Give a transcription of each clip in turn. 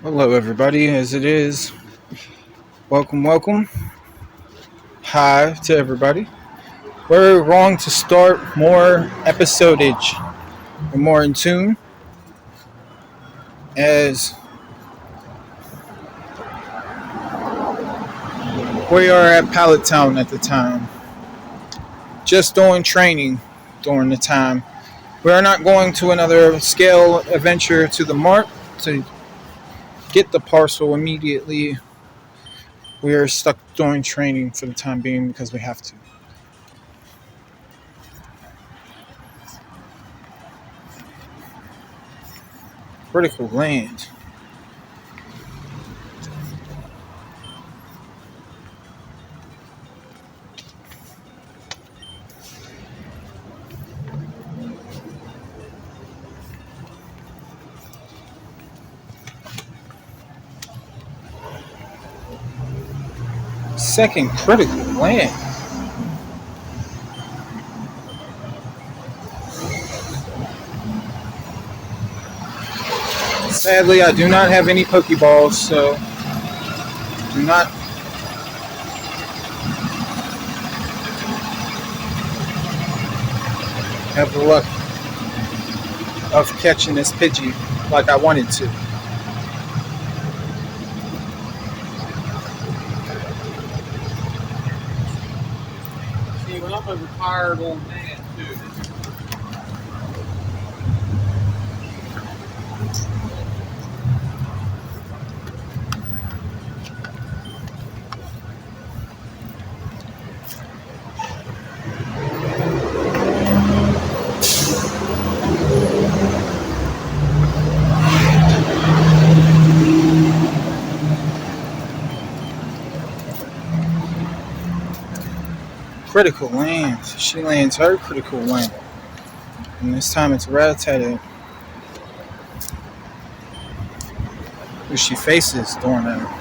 Hello, everybody, as it is. Welcome, welcome. Hi to everybody. We're going to start more episodage and more in tune as we are at Pallet Town at the time. Just doing training during the time. We are not going to another scale adventure to the mart to get the parcel immediately. We are stuck doing training for the time being because we have to. Critical land. Second critical land. Sadly, I do not have any Pokeballs, so do not have the luck of catching this Pidgey like I wanted to. See, when I'm a retired old man, too. Critical land. She lands her critical land. And this time it's Rattata who she faces during that.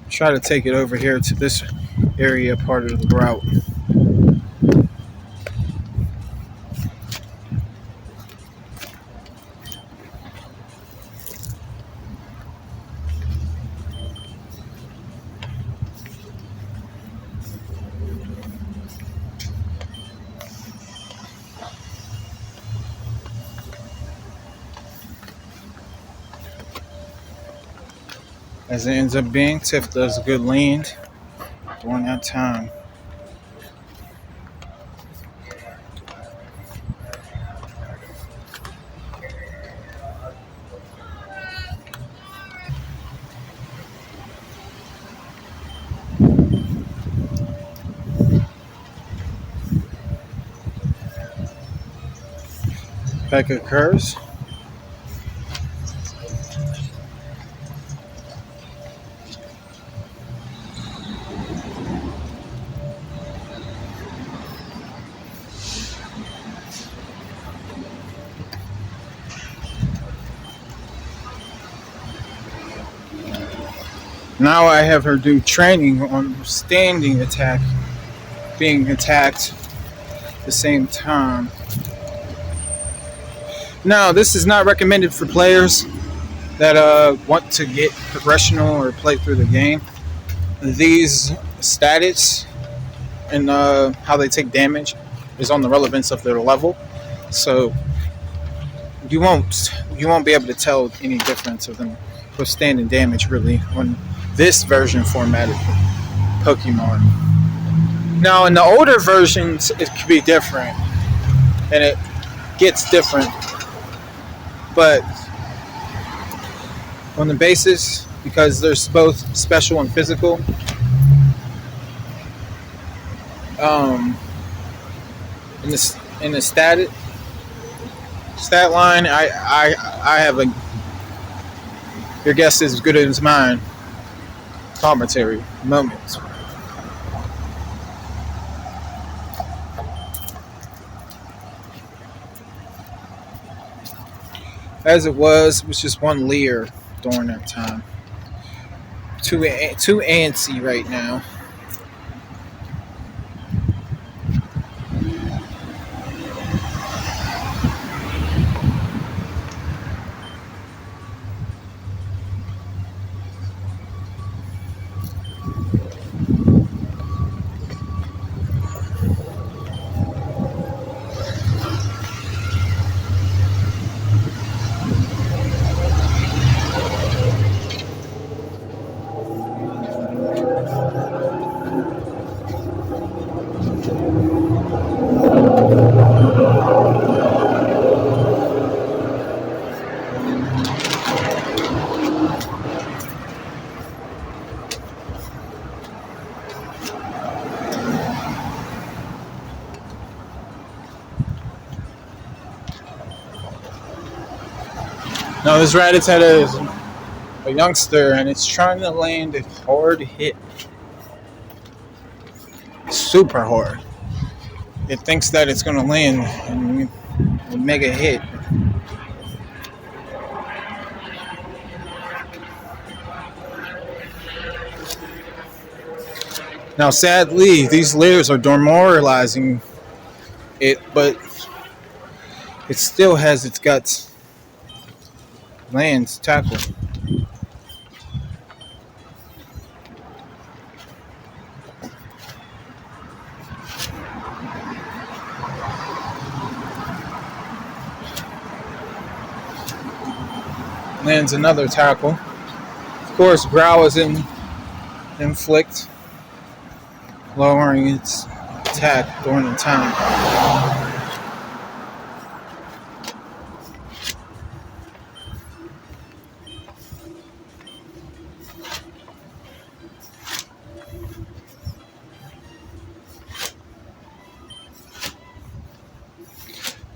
Try to take it over here to this area part of the route. As it ends up being, Tiff does a good land during that time. Back occurs. Now I have her do training on standing attack, being attacked at the same time. Now, this is not recommended for players that want to get progressional or play through the game. These stats and how they take damage is on the relevance of their level, so you won't be able to tell any difference of them withstanding damage really on this version format of Pokemon. Now, in the older versions, it could be different, and it gets different. But on the basis, because there's both special and physical, in the stat line, I have a your guess is as good as mine. Commentary moments. as it was just one Lear during that time. Too antsy right now. Now this Rattata is a youngster and it's trying to land a hard hit. Super hard. It thinks that it's going to land and a mega hit. Now, sadly, these layers are demoralizing it, but it still has its guts. Lands, tackle. Lands another tackle. Of course, growl is in inflict, lowering its attack during the time.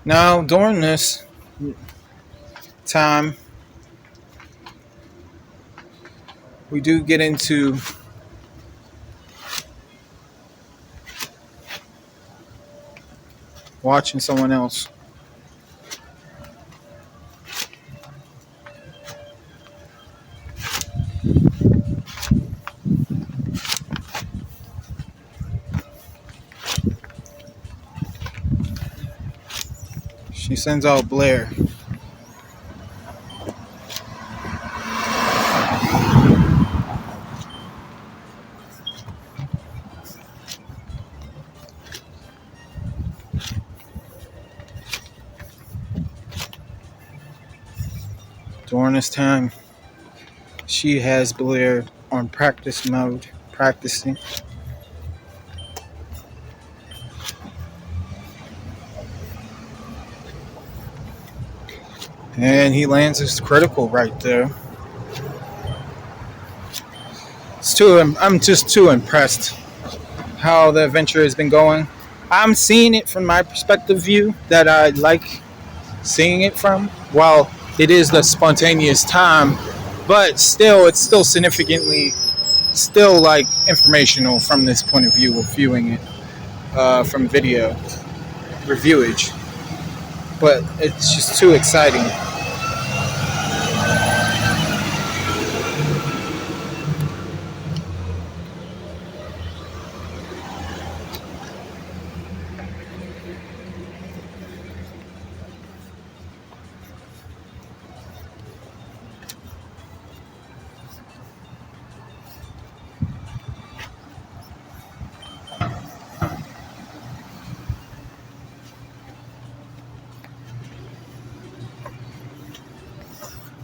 Now, during this time, we do get into watching someone else. She sends out Blair. During this time, she has Blair on practice mode, practicing. And he lands his critical right there. I'm just too impressed how the adventure has been going. I'm seeing it from my perspective view that I like seeing it from. While it is the spontaneous time, but still, it's still significantly, still like informational from this point of view of viewing it from video reviewage. But it's just too exciting.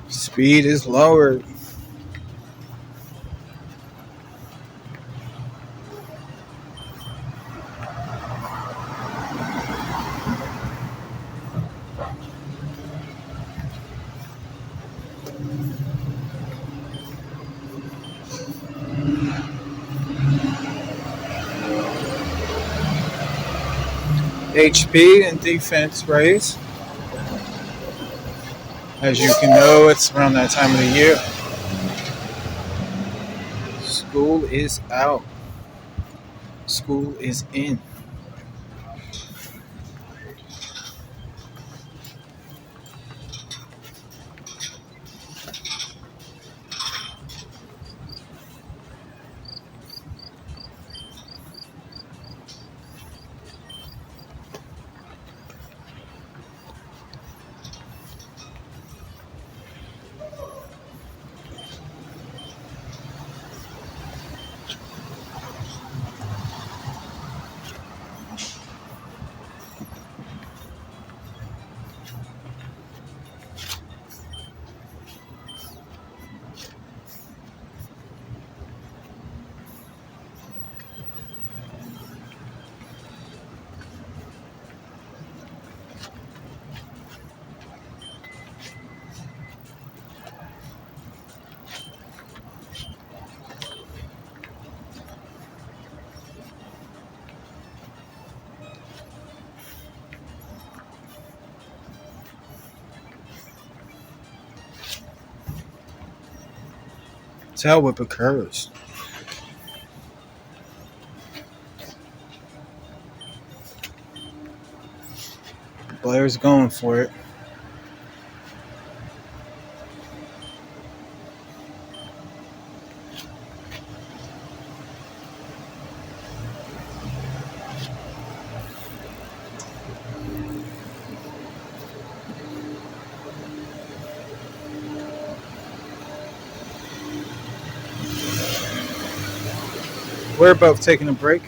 Speed is lowered. HP and defense raise. As you can know, it's around that time of the year. School is out. School is in. tell what occurs. Blair's going for it. We're both taking a break.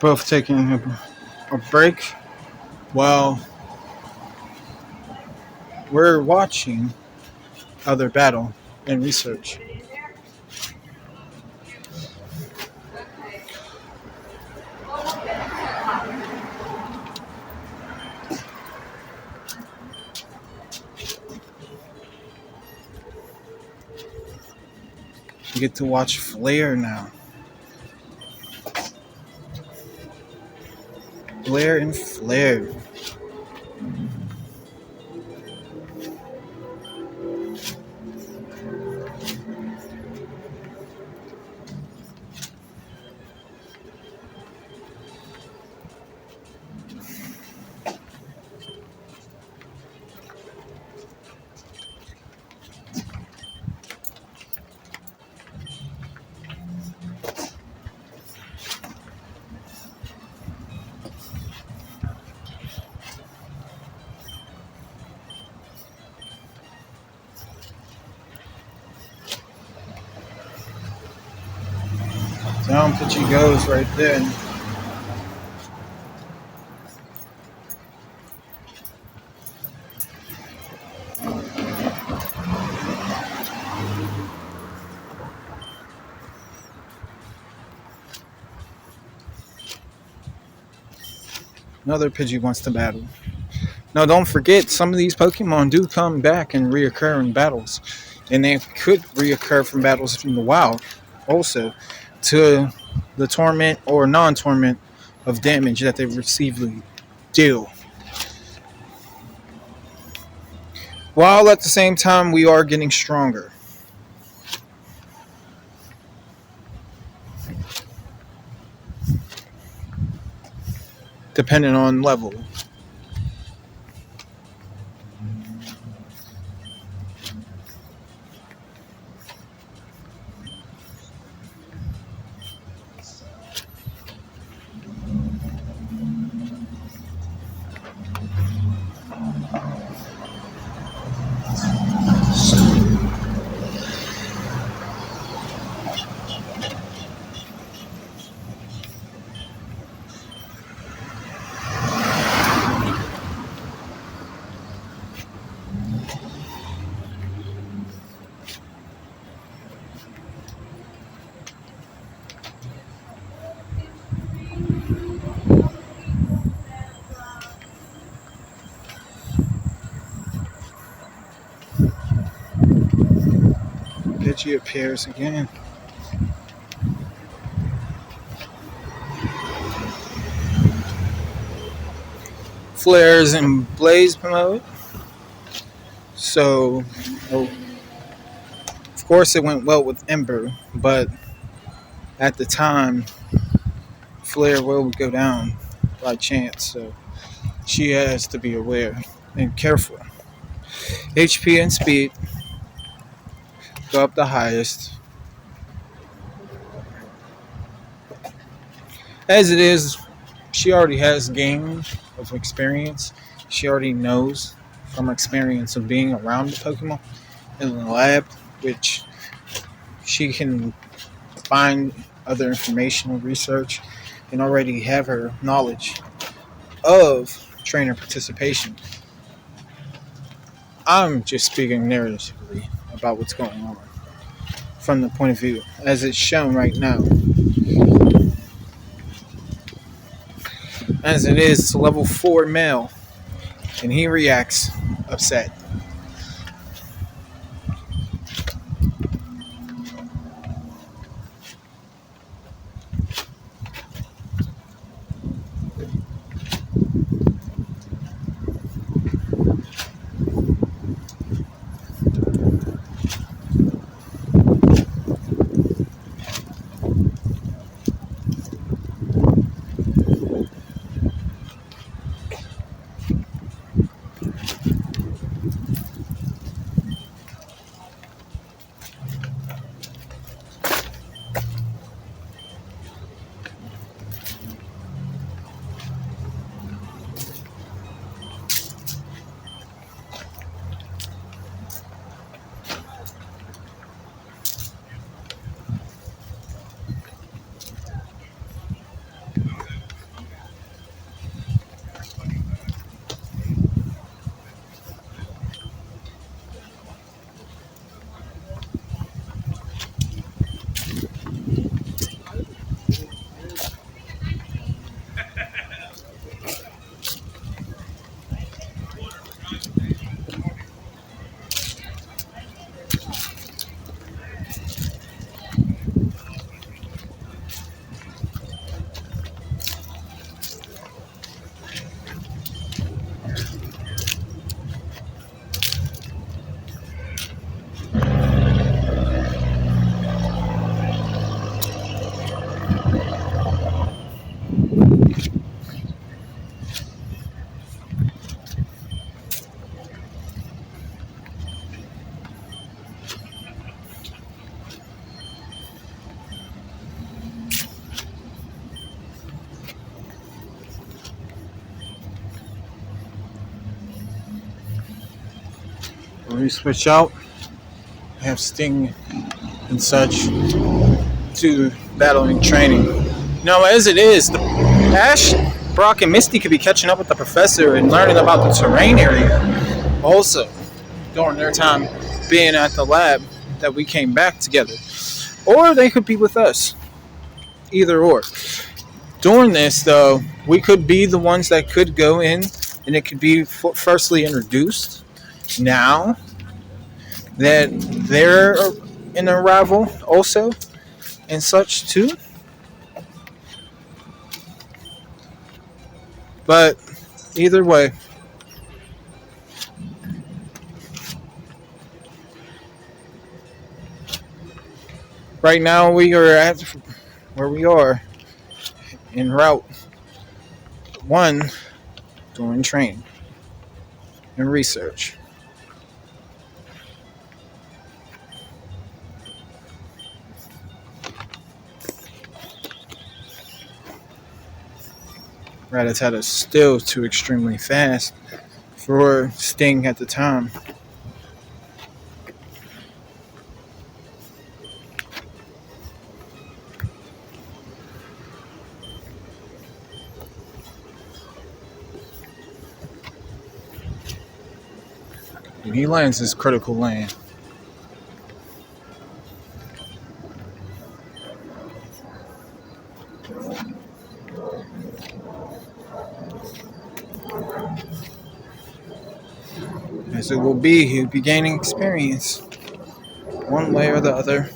Both taking a break while we're watching other battle and research. You get to watch Flair now. Blair and Flair. Down pitch he goes right there. Another Pidgey wants to battle. Now, don't forget, some of these Pokemon do come back and reoccur in battles. And they could reoccur from battles from the wild also to the torment or non-torment of damage that they receive deal. While at the same time, we are getting stronger. Depending on level. Pidgey appears again. Flares in blaze mode. So, of course, it went well with Ember, but at the time, Flare will go down by chance. So, she has to be aware and careful. HP and speed go up the highest. As it is, she already has gained of experience. She already knows from experience of being around the Pokemon in the lab, which she can find other information and research and already have her knowledge of trainer participation. I'm just speaking narratively about what's going on from the point of view as it's shown right now. As it is, it's a level 4 male, and he reacts upset. We switch out, have Sting and such to battling training. Now, as it is, Ash, Brock, and Misty could be catching up with the professor and learning about the terrain area. Also, during their time being at the lab that we came back together. Or they could be with us. Either or. During this, though, we could be the ones that could go in, and it could be firstly introduced now that they're an arrival also and such too. But either way, right now we are at where we are en route 1 during training and research. Rattata is still too extremely fast for Sting at the time. He lands his critical land. As it will be, he'll be gaining experience one way or the other.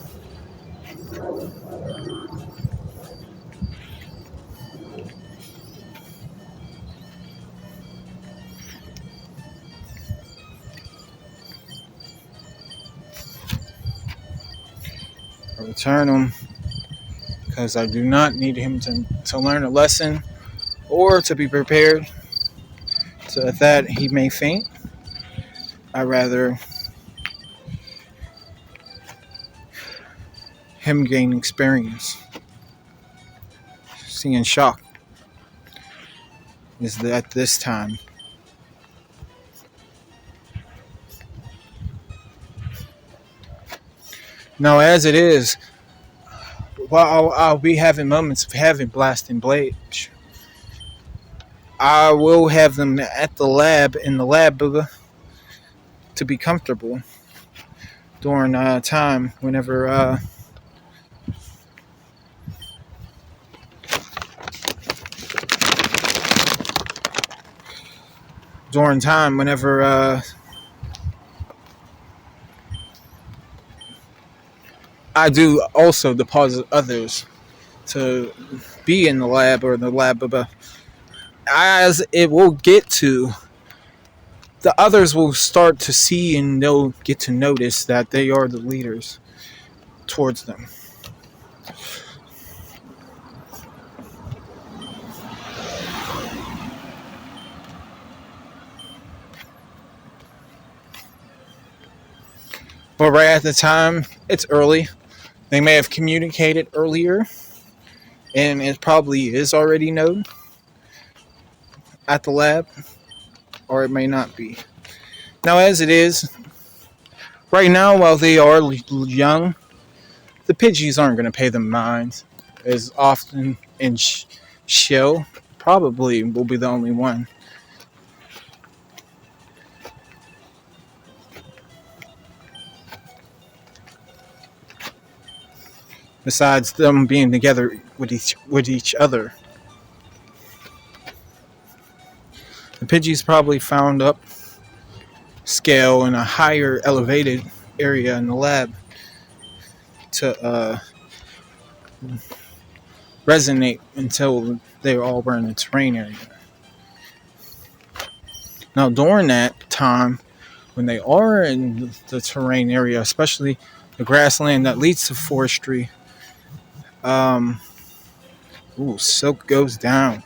I'll return him because I do not need him to learn a lesson or to be prepared so that he may faint. I'd rather him gain experience. Seeing shock is at this time. Now, as it is, while I'll be having moments of having blasting blades, I will have them at the lab, in the lab, to be comfortable during time whenever I do also deposit others to be in the lab or the lab. As it will get to, the others will start to see and they'll get to notice that they are the leaders towards them. But right at the time, it's early. They may have communicated earlier, and it probably is already known at the lab, or it may not be. Now, as it is, right now, while they are young, the Pidgeys aren't going to pay them mind as often, and Shell probably will be the only one. Besides them being together with each other. The Pidgeys probably found up scale in a higher elevated area in the lab to resonate until they all were in the terrain area. Now, during that time, when they are in the terrain area, especially the grassland that leads to forestry, Silk goes down.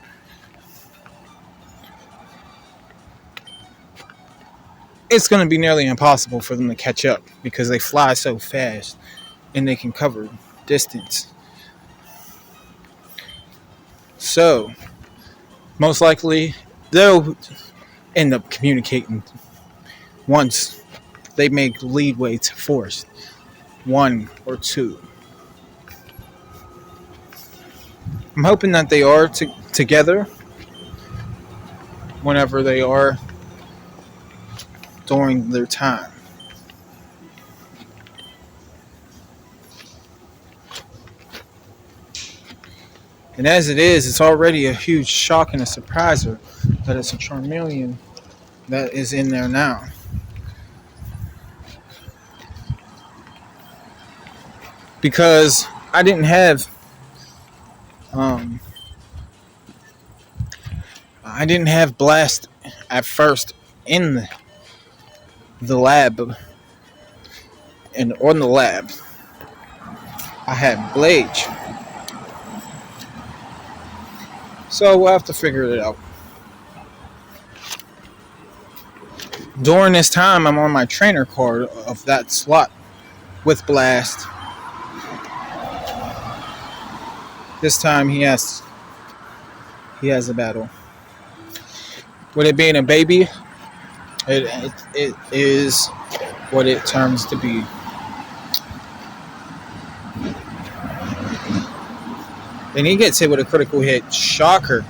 It's going to be nearly impossible for them to catch up because they fly so fast and they can cover distance. So, most likely, they'll end up communicating once they make leadway to force one or two. I'm hoping that they are together whenever they are during their time. And as it is, it's already a huge shock and a surpriser that it's a Charmeleon that is in there now. Because I didn't have Blast at first in the lab and on the lab. I had Blage. So we'll have to figure it out. During this time, I'm on my trainer card of that slot with Blast. This time he has a battle. With it being a baby, it is what it turns to be. And he gets hit with a critical hit. Shocker.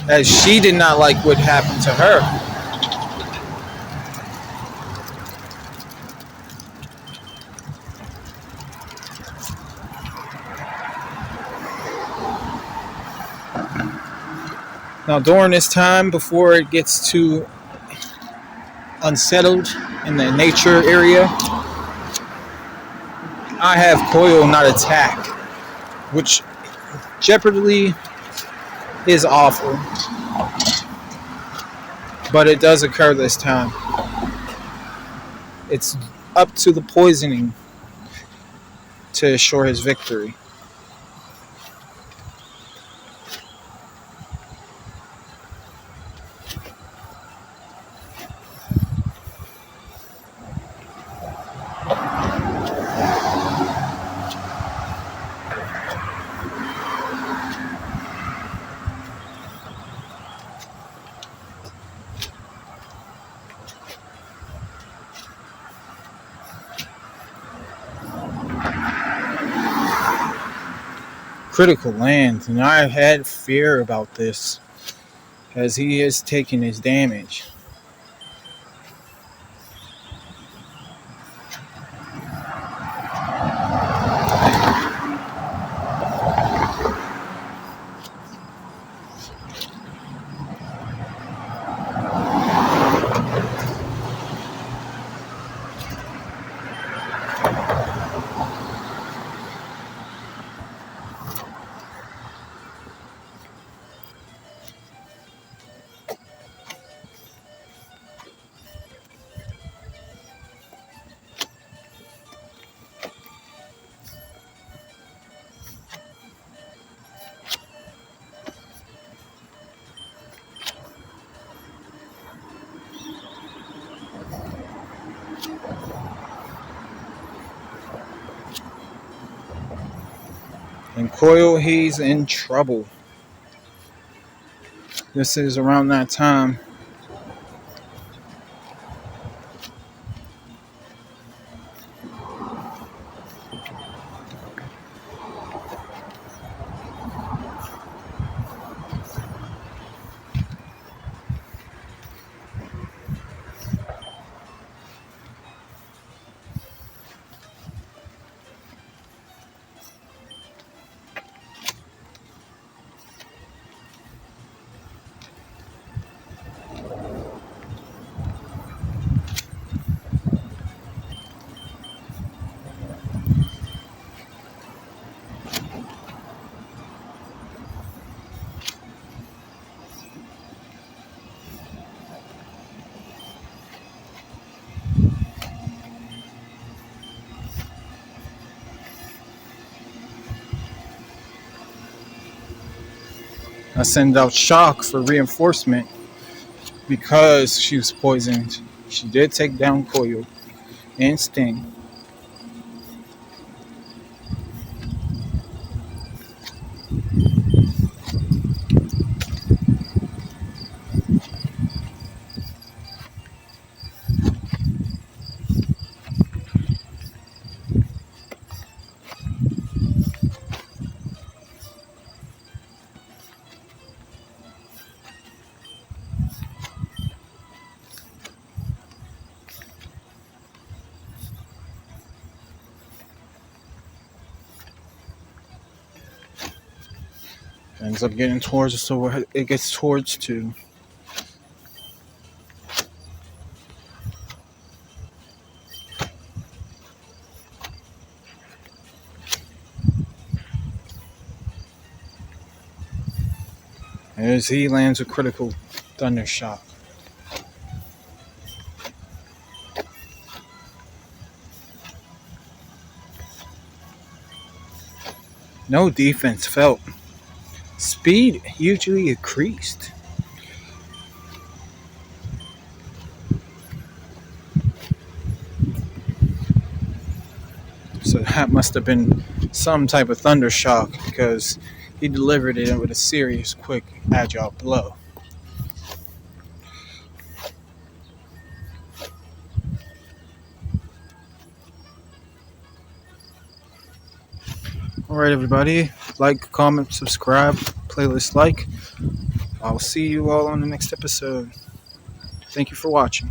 As she did not like what happened to her. Now, during this time, before it gets too unsettled in the nature area, I have Coil not attack, which Jeopardy is awful, but it does occur this time. It's up to the poisoning to assure his victory. Critical land, and I had fear about this as he is taking his damage. And Coil, he's in trouble. This is around that time. I send out Shock for reinforcement because she was poisoned. She did take down Coil and Sting. Ends up getting towards us, so it gets towards 2. As he lands a critical thunder shot. No defense felt. Speed hugely increased. So that must have been some type of thunder shock because he delivered it with a serious, quick, agile blow. Alright, everybody. Like, comment, subscribe, playlist like. I'll see you all on the next episode. Thank you for watching.